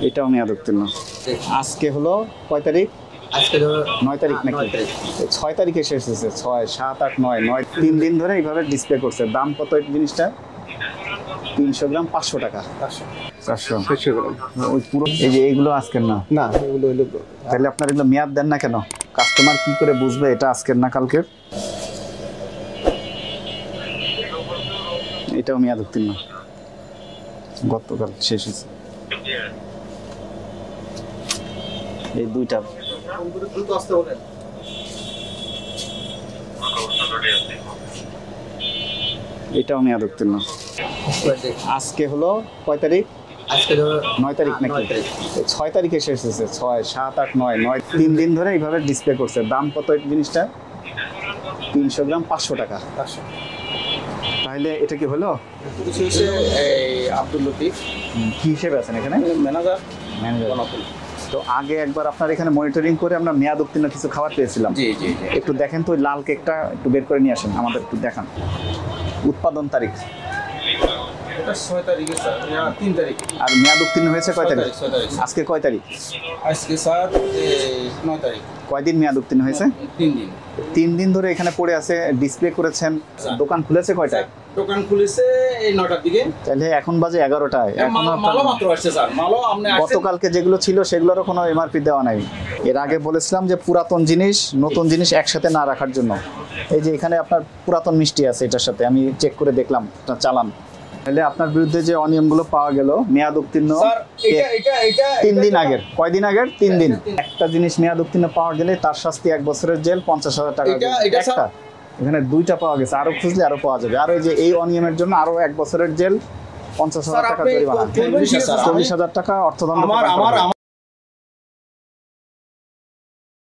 এটাও মেয়াদ উত্তীর্ণ। আজকে হলো কয় তারিখ? আজকে 9 তারিখ নাকি? 6 তারিখে শেষ হয়েছে। 6, 7, 8, 9 3 দিন ধরে এইভাবে ডিসপ্লে করছে। দাম কত এই জিনিসটা? 300 গ্রাম 500 টাকা। 400 গ্রাম। ওই পুরো এই যে এইগুলো আজকের না? না, এগুলো হলো। তাহলে আপনার এগুলো মেয়াদ দেন না কেন? কাস্টমার কি করে বুঝবে এটা আজকের না কালকের? এটাও মেয়াদ উত্তীর্ণ, গতকাল শেষ হয়েছে। এই দুইটা এটাও মেয়াদ উত্তীর্ণ। আজকে হলো কয় তারিখ? আজকে 9 তারিখ নাকি? 6 তারিখে শেষ হয়েছে। 6, 7, 8, 9 3 দিন ধরে এইভাবে ডিসপ্লে করছে। দাম কত এই জিনিসটা? 300 গ্রাম 500 টাকা। তাহলে এটা কি হলো? আব্দুল লতিফ কি হিসেবে আছেন এখানে? ম্যানেজার। তো আগে একবার আপনার এখানে মনিটরিং করে আমরা মেয়াদ উত্তীর্ণ কিছু খাবার পেয়েছিলাম। জি জি। একটু দেখেন তো, ওই লাল কেকটা একটু বের করে নিয়ে আসেন, আমাদের একটু দেখান। উৎপাদন তারিখ 6 তারিখে স্যার, 3 তারিখ। আর মেয়াদ উত্তীর্ণ হয়েছে কয় তারিখ? 6 তারিখ। আজকে কয় তারিখ? আজকে স্যার 9 তারিখ। কয়দিন মেয়াদ উত্তীর্ণ হয়েছে? 3 দিন। 3 দিন ধরে এখানে পড়ে আছে, ডিসপ্লে করেছেন। দোকান খুলেছে কয়টায়? দোকান খুলেছে এই 9টার দিকে। তাহলে এখন বাজে 11টায়। মালও মাত্র আসছে স্যার, মালও আপনি আসছে। গতকালকে যেগুলো ছিল সেগুলোরও কোনো এমআরপি দেওয়া নাই। এর আগে বলেছিলাম যে পুরাতন জিনিস নতুন জিনিস একসাথে না রাখার জন্য। এই যে এখানে আপনার পুরাতন মিষ্টি আছে, এটার সাথে আমি চেক করে দেখলাম, এটা চালান। তাহলে আপনার বিরুদ্ধে যে অনিয়মগুলো পাওয়া গেল, মেয়াদ উত্তীর্ণ স্যার এটা 3 দিন আগের। কয়দিন আগের? 3 দিন। একটা জিনিস মেয়াদ উত্তীর্ণ পাওয়া গেলে তার শাস্তি 1 বছরের জেল, 50,000 টাকা। একটা এখানে 2টা পাওয়া গেছে, আরো খুঁজলে আরো পাওয়া যাবে। আর এই যে এই অনিয়মের জন্য আরো 1 বছরের জেল, 50,000 টাকা জরিমানা, 40,000 টাকা অর্থদণ্ড।